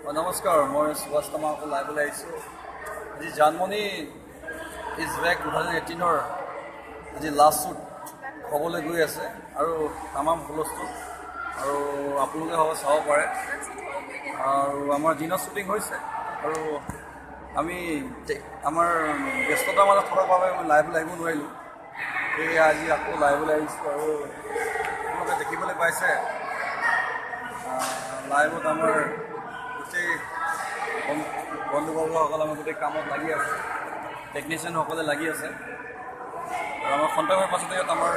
নমস্কাৰ, মই সুভাষ তামাকো লাইভলৈ আহিছোঁ। আজি জানমণি ইজ বেক 2018-ৰ আজি লাষ্ট শ্বুট হ'বলৈ গৈ আছে আৰু তামাম হুলস্থুল আৰু আপোনালোকে হ'ব চাব পাৰে। আৰু আমাৰ দিনত শ্বুটিং হৈছে আৰু আমি আমাৰ ব্যস্ততাৰ মাজত থকাৰ বাবে মই লাইভলৈ আহিব নোৱাৰিলোঁ। সেয়ে আজি আকৌ লাইভলৈ আহিছোঁ আৰু আপোনালোকে দেখিবলৈ পাইছে লাইভত আমাৰ গোটেই বন্ধুবৰ্গসকল আমাৰ গোটেই কামত লাগি আছে, টেকনিচিয়ানসকলে লাগি আছে আৰু আমাৰ সন্তানৰ পাছতে ইয়াত আমাৰ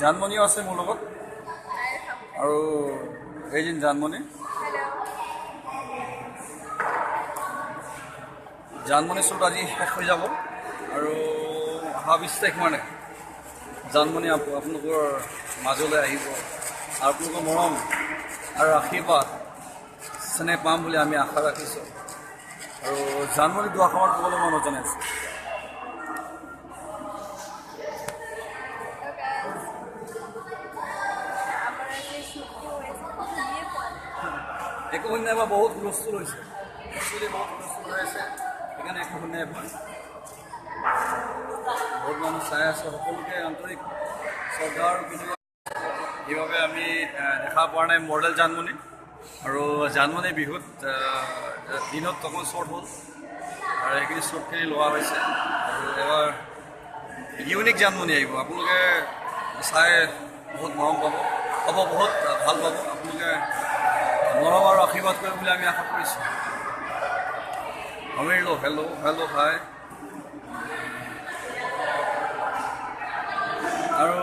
জানমণিও আছে মোৰ লগত আৰু এইদিন জানমণি শ্বুট আজি শেষ হৈ যাব আৰু অহা 20 তাৰিখ মানে জানমণি আপোনালোকৰ মাজলৈ আহিব আৰু আপোনালোকৰ মৰম আৰু আশীৰ্বাদ স্নেহ পাম বুলি আমি আশা ৰাখিছোঁ আৰু জানমণি দুআষাৰমান ক'বলৈ মন জনাইছোঁ। একো শুনি নাইবা বহুত হুলস্থুল হৈছে, একচুৱেলি বহুত হুলস্থুল হৈ আছে, সেইকাৰণে একো শুনি নাইবা বহুত মানুহ চাই আছে। সকলোকে আন্তৰিক শ্ৰদ্ধা আৰু বিনয় সেইবাবে আমি দেখা পোৱা নাই মডেল জানমণি আৰু জানমণি বিহুত দিনত অকণ শ্বৰ্ট হ'ল আৰু সেইখিনি শ্বৰ্টখিনি লোৱা হৈছে আৰু এবাৰ ইউনিক জানমণি আহিব। আপোনালোকে চাই বহুত মৰম পাব, বহুত ভাল পাব। আপোনালোকে মৰম আৰু আশীৰ্বাদ কৰিব বুলি আমি আশা কৰিছোঁ। আমিৰলো হেল্ল' হাই আৰু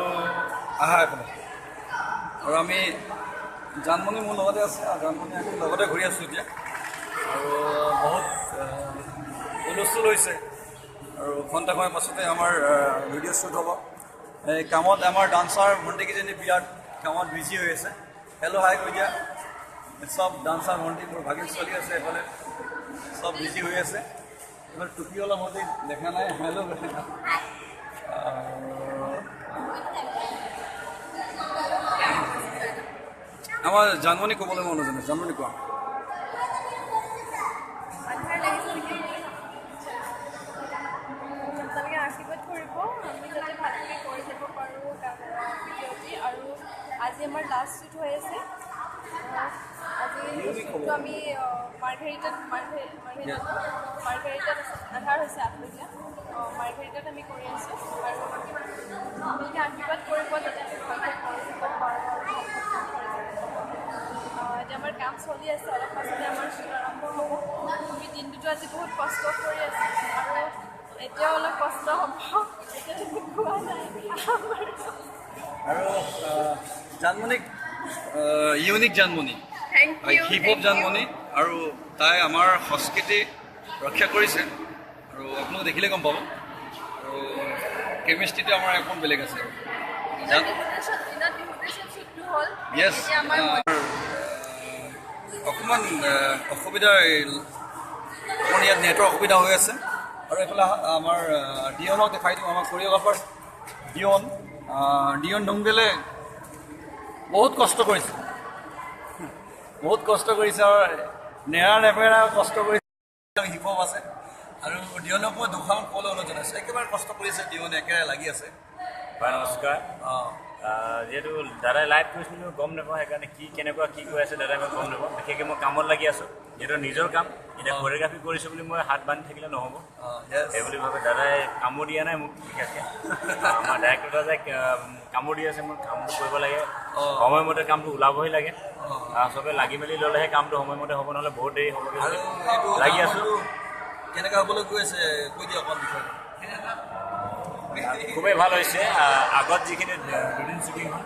আহা এফালে আৰু আমি জানমণি মোৰ লগতে আছে আৰু জানমণি আমি লগতে ঘূৰি আছোঁ এতিয়া আৰু বহুত হুলস্থুল হৈছে আৰু ঘণ্টা সময় পাছতে আমাৰ ভিডিঅ' শ্বুট হ'ব। এই কামত আমাৰ ডান্সাৰ ভণ্টিকেইজনী বিৰাট কামত বিজি হৈ আছে। হেল্ল' হাই কৈ দিয়া। চব ডান্সাৰ ভণ্টি মোৰ ভাগিন ছোৱালী আছে, এইফালে চব বিজি হৈ আছে। এইফালে টুপিৱালা ভণ্টি দেখা নাই, হেল্ল' আমাৰ জানমণি ক'বলৈ মন নাজানে। জানমণি কোৱা। আশীৰ্বাদ কৰিব আমি যাতে ভালকৈ কৰি যাব পাৰোঁ ভিডিঅ'টি। আৰু আজি আমাৰ লাষ্ট শ্বুট হৈ আছে। আজি শ্বুটটো আমি মাৰ্ঘেৰিটাত আধাৰ হৈছে আঠমহীয়া মাৰ্ঘেৰিটাত আমি কৰি আছোঁ আৰু আপোনালোকে আশীৰ্বাদ কৰিব যাতে আমি ভালকৈ কৰি যাব পাৰোঁ। এতিয়া আমাৰ কাম চলি আছে, অলপ পাছতে আমাৰ শ্বুট আৰম্ভ হ'ব। আমি দিনটোতো আজি বহুত কষ্ট কৰি আছোঁ আৰু এতিয়াও অলপ কষ্ট হ'ব, এতিয়ালৈকে খোৱা নাই আৰু জানমণিক unique Janmoni, hip hop Janmoni আৰু তাই আমাৰ সংস্কৃতি ৰক্ষা কৰিছে আৰু আপোনালোকে দেখিলে গম পাব আৰু কেমিষ্ট্ৰিটো আমাৰ অকণ বেলেগ আছে। য়েছ, অকণমান অসুবিধা, অকণ ইয়াত নেটৰ অসুবিধা হৈ আছে আৰু এইফালে আমাৰ ডিয়নক দেখাই দিওঁ। আমাৰ কোৰিঅ'গ্ৰাফাৰ ডিয়ন ডংগেলে বহুত কষ্ট কৰিছে আৰু নেৰা কষ্ট কৰিছে। হিপ হপ আছে আৰু ডিয়নক মই দুখন ক'বলৈ অনুৰোধ জনাইছোঁ। একেবাৰে কষ্ট কৰিছে ডিয়ন, একেবাৰে লাগি আছে। নমস্কাৰ। যিহেতু দাদাই লাইভ কৰিছিলোঁ গম নাপাওঁ, সেইকাৰণে কেনেকুৱা কি কৈ আছে দাদাই মই গম নাপাওঁ। বিশেষকৈ মই কামত লাগি আছোঁ, যিহেতু নিজৰ কাম। এতিয়া কোৰিঅ'গ্ৰাফি কৰিছোঁ বুলি মই হাত বান্ধি থাকিলে নহ'ব, সেইবুলি ভাবে দাদাই কামো দিয়া নাই মোক। বিশেষকৈ আমাৰ ডাইৰেক্টৰ দাদাই কামো দি আছে, মোৰ কামটো কৰিব লাগে, সময়মতে কামটো ওলাবহি লাগে। চবে লাগি মেলি ল'লেহে কামটো সময়মতে হ'ব, নহ'লে বহুত দেৰি হ'বগৈ। লাগি আছোঁ। কেনেকৈ হ'বলৈ গৈ আছে কৈ দিয়া অকণ বিষয়ে। খুবেই ভাল হৈছে। আগত যিখিনি দুদিন শ্বুটিং হ'ল,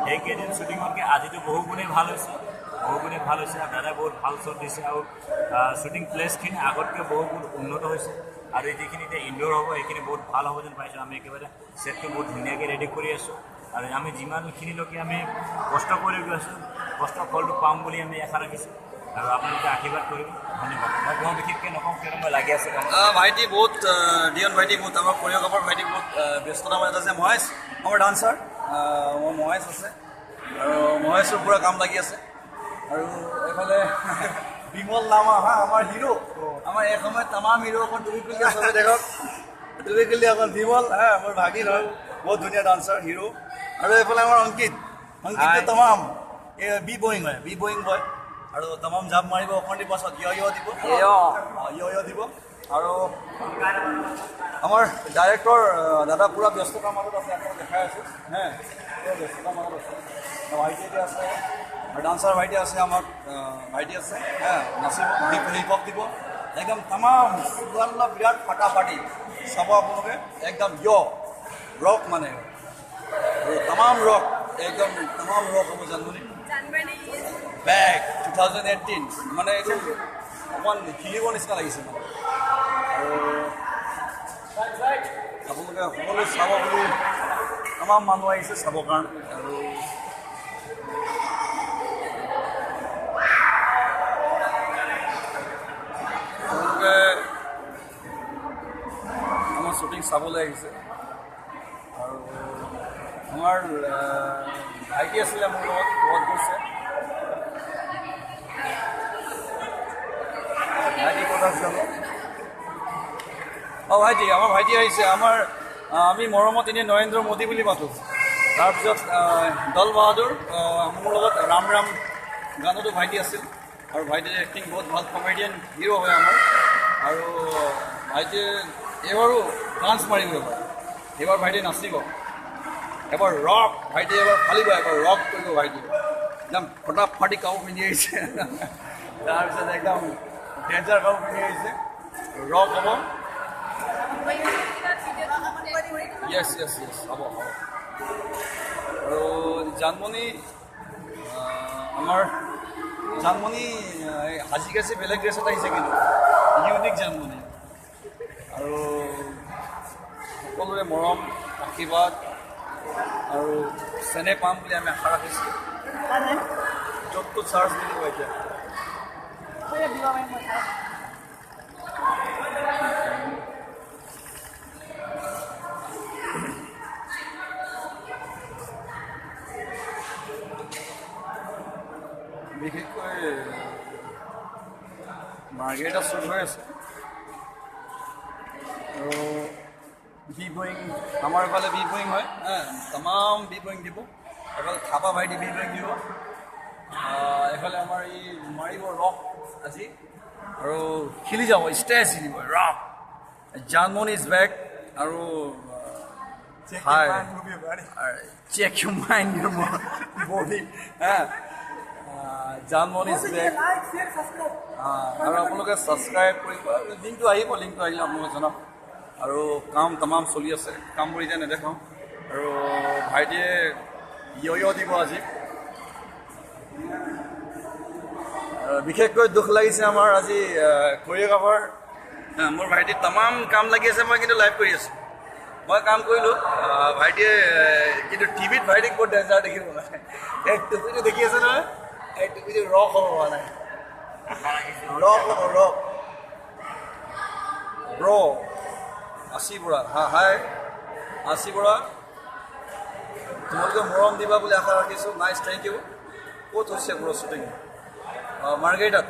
সেইকেইদিন শ্বুটিঙতকৈ আজিতো বহুগুণেই ভাল হৈছে, আৰু দাদাই বহুত ভাল শ্বট দিছে আৰু শ্বুটিং প্লেচখিনি আগতকৈ বহুগুণ উন্নত হৈছে। আৰু যিখিনি এতিয়া ইনডোৰ হ'ব সেইখিনি বহুত ভাল হ'ব যেন পাইছোঁ। আমি একেবাৰে ছেটটো বহুত ধুনীয়াকৈ ৰেডি কৰি আছোঁ আৰু আমি যিমানখিনিলৈকে আমি কষ্ট কৰি গৈ আছোঁ, কষ্টৰ ফলটো পাম বুলি আমি আশা ৰাখিছোঁ আৰু আপোনালোকে আশীৰ্বাদ কৰিব। ধন্যবাদ। মই বৰ বিশেষকৈ নকওঁ, কিয়নো মই লাগি আছোঁ। ভাইটি বহুত ডিয়ন ভাইটি বহুত আমাৰ কোৰিঅ'গ্ৰাফাৰ ভাইটি বহুত ব্যস্ততাৰ মাজত আছে। মহেশ আমাৰ ডান্সাৰ, মোৰ মহেশ আছে আৰু মহেশৰ পূৰা কাম লাগি আছে। আৰু এইফালে বিমল নামা হা আমাৰ হিৰো আমাৰ এসময়ত তামাম হিৰো অকণ টুবিকুলীয়া চবে দেখক টুবিকুলীয়া অকণ বিমল হা মোৰ ভাগিন হয় বহুত ধুনীয়া ডান্সাৰ হিৰো আৰু এইফালে আমাৰ অংকিত তামাম বি বয়িং হয় বি বয়িং বয় আৰু তামাম জাপ মাৰিব অকণি পাছত য় দিব য় দিব আৰু আমাৰ ডাইৰেক্টৰ দাদা পূৰা ব্যস্ততাৰ মাজত আছে আপোনাক দেখাই আছোঁ হে পূৰা ব্যস্ততাৰ মাজত আছে ভাইটি এতিয়া আছে আৰু ডান্সাৰ ভাইটি আছে আমাৰ ভাইটি আছে হা নাচিব হিপ হপ দিব একদম তামাম সুগাল্লা বিৰাট ফাটাফাটি চাব আপোনালোকে একদম ৰক মানে আৰু তামাম ৰক একদম তামাম ৰক হ'ব জানমণি বেক 2018 মানে এইটো অকণমান হিলিব নিচিনা লাগিছে মানে আৰু আপোনালোকে সকলো চাব বুলি তামাম মানুহ আহিছে চাবৰ কাৰণে আৰু আপোনালোকে আমাৰ শ্বুটিং চাবলৈ আহিছে আৰু আমাৰ ভাইটি আছিলে মোৰ লগত ক'ত গৈছে ভাইটি ক'ত আছে অঁ ভাইটি আমাৰ ভাইটি আহিছে আমাৰ আমি মৰমত এনেই নৰেন্দ্ৰ মোদী বুলি মাতোঁ তাৰপিছত দল বাহাদুৰ মোৰ লগত ৰাম ৰাম গানতো ভাইটি আছিল আৰু ভাইটিৰ এক্টিং বহুত ভাল কমেডিয়ান হিৰো হয় আমাৰ আৰু ভাইটিয়ে এইবাৰো ডান্স মাৰিব এইবাৰ ভাইটি নাচিব এবাৰ ৰক ভাইটি এবাৰ ফালিব এবাৰ ৰক কৰিব ভাইটি একদম ফটাফাটি কাপোৰ পিন্ধি আহিছে তাৰপিছত একদম ডেঞ্জাৰ কাপোৰ পিন্ধি আহিছে ৰক হ'ব য়েছ য়েছ য়েছ হ'ব হ'ব আৰু জানমণি আমাৰ জানমণি সাজিকাছি বেলেগ ড্ৰেছত আহিছে কিন্তু ইউনিক জানমণি আৰু সকলোৰে মৰম আশীৰ্বাদ আৰু চেনে পাম বুলি আমি আশা ৰাখিছোঁ য'ত চাৰ্জ দিব এতিয়া বিশেষকৈ মাৰ্গেৰিটা শ্বুট হৈ আছে আৰু বি বয়িং আমাৰ এইফালে বি বয়িং হয় তামাম বি বয়িং দিব এইফালে থাপা ভাইটি বি বয়িং দিব এইফালে আমাৰ এই মাৰিব ৰক আজি আৰু খেলি যাব ষ্টেজ দিব ৰক জানমণি ইজ বেক আৰু hi check your mind your body Janmoni is back আৰু আপোনালোকে ছাবস্ক্ৰাইব কৰিব লিংকটো আহিব লিংকটো আহিলে আপোনালোকে জনাব আৰু কাম তামাম চলি আছে কামবোৰ এতিয়া নেদেখাওঁ আৰু ভাইটিয়ে য় দিব আজি বিশেষকৈ দুখ লাগিছে আমাৰ আজি কৰিঅ'গ্ৰাফাৰ মোৰ ভাইটিৰ তামাম কাম লাগি আছে মই কিন্তু লাইভ কৰি আছোঁ মই কাম কৰিলোঁ ভাইটিয়ে কিন্তু টিভিত ভাইটিক বৰ ডেঞ্জাৰ দেখিব নাই এই টুপিটো দেখি আছে নহয় এই টুপিটো ৰক হ'ব হোৱা নাই ৰক হ'ব ৰক ব্ৰ' আশী বৰা হাই আশী বৰা তোমালোকে মৰম দিবা বুলি আশা ৰাখিছোঁ নাইচ থেংক ইউ ক'ত হৈছে ব্ৰ' শ্বুটিং মাৰ্গেৰিটাত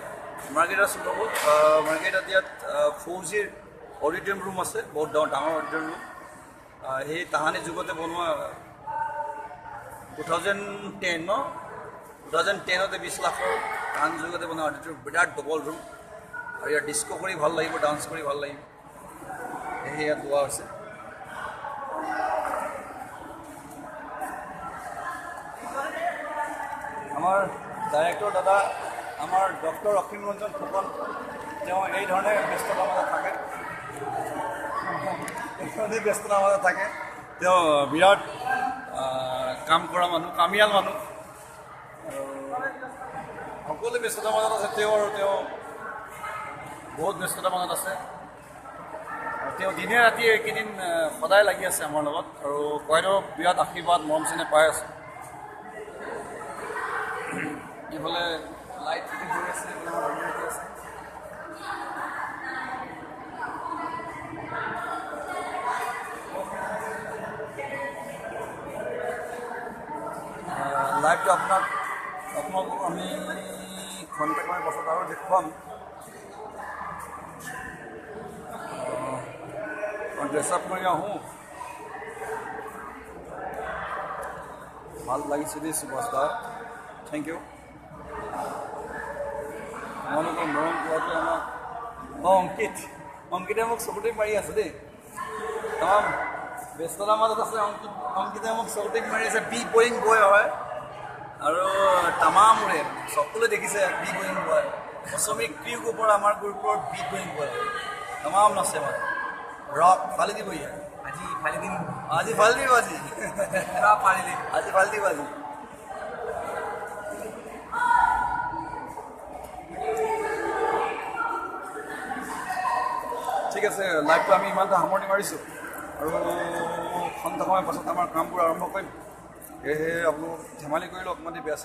শ্বুট হ'ব মাৰ্গেৰিটাত ইয়াত 4G অডিটৰিয়াম ৰুম আছে বহুত ডাঙৰ অডিটৰিয়াম ৰুম সেই তাহানি যুগতে বনোৱা 2010 ন 2010তে 20 লাখৰ তাহানি যুগতে বনোৱা অডিটৰিয়াম বিৰাট ডবল ৰুম আৰু ইয়াত ডিস্কো কৰি ভাল লাগিব ডান্স কৰি ভাল লাগিব সেয়ে ইয়াত লোৱা হৈছে আমাৰ ডাইৰেক্টৰ দাদা আমাৰ ডক্টৰ অসীম ৰঞ্জন ফুকন তেওঁ এই ধৰণে ব্যস্ততাৰ মাজত থাকে তেওঁ বিৰাট কাম কৰা মানুহ কামিয়াল মানুহ আৰু সকলো ব্যস্ততাৰ মাজত আছে তেওঁ বহুত ব্যস্ততাৰ মাজত আছে তেওঁ দিনে ৰাতি এইকেইদিন সদায় লাগি আছে আমাৰ লগত আৰু কয়তো বিৰাট আশীৰ্বাদ মৰম চেনে পাই আছে এইফালে লাইট ফিটিং হৈ আছে লাইভটো আপোনাক আপোনালোকক আমি খন্তেকৰ পাছত আৰু দেখুৱাম। ড্ৰেছ আপ কৰি আহোঁ। ভাল লাগিছে দেই সুভাষ দা, থেংক ইউ। তোমালোকৰ মৰম পোৱাটোৱে আমাক অংকিতে মোক চকুতে মাৰি আছে দেই। তামাম ব্যস্ততাৰ মাজত আছে অংকিতে মোক চকুতে মাৰি আছে। বি বয়িং বয় হয় আৰু তামামৰে সকলোৱে দেখিছে বি বয়িং বয়। অসমীক ক্ৰিউ গ্ৰুপৰ আমাৰ গ্ৰুপৰ বি বয়িং বয় তামাম নাচে মানে ৰক ফালি দিব ইয়াত। আজি ফালি দিব আজি ফালি দিব আজি ঠিক আছে, লাইভটো আমি ইমানটা সামৰণি মাৰিছোঁ আৰু ঘণ্টা সময় পাছত আমাৰ কামবোৰ আৰম্ভ কৰিম। সেয়েহে আপোনালোক ধেমালি কৰিলোঁ অকণমান বেয়া